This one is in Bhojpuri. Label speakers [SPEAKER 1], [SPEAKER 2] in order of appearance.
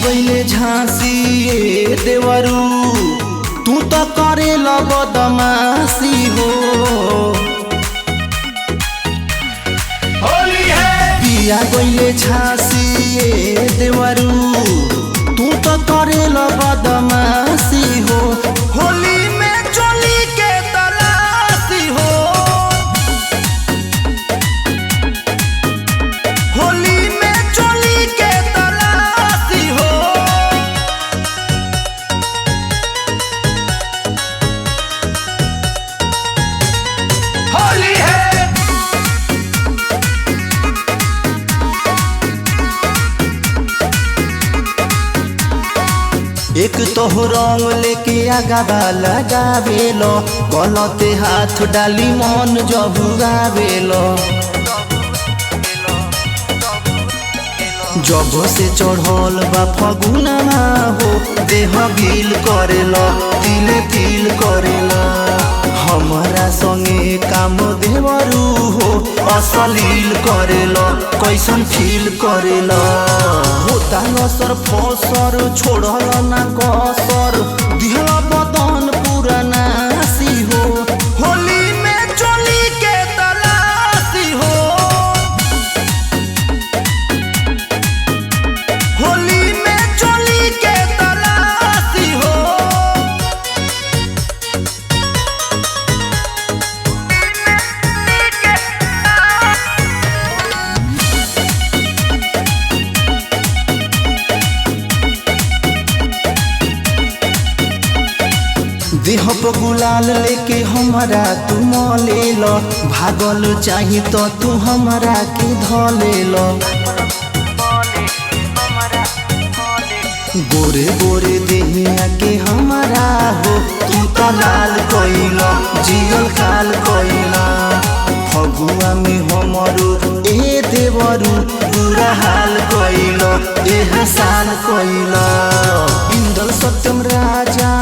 [SPEAKER 1] गईले झांसी ए देवरू तू तो करे बदमाशी हो।
[SPEAKER 2] होली है
[SPEAKER 1] पिया गईले झांसी ए देवरू तू तो करे बदमाशी हो। होली में चोली के तलाशी हो। होली में चोली के तलाशी हो।
[SPEAKER 2] होली है
[SPEAKER 1] एक तो रंग लेके आगा लगावेलो गलते हाथ डाली मन जबुआवेलो। जब से चढ़ल बा फगुनमा हो देह गिल करेला तिले तिल करेला। हमारा संगे काम देवरू हो अश्लील करेला कैसन फील करेला। होता नसर फसर छोड़ल ना कसर दिहला बदन पूरा नासी हो। होली में चोली के तलाशी हो। होली में चोली के तलाशी हो। देह पर गुलाल लेके हमारा तू मले लो भागल चाही तो तू हमारा के धले लो। गोरे गोरे देहिया के हमारा हो तू तो लाल कोइला जियल काल कोइला। फगुआ में हमरो ए देवरू बुरा हाल कोइला ए हसाल कोइला। इंदल सत्यम राजा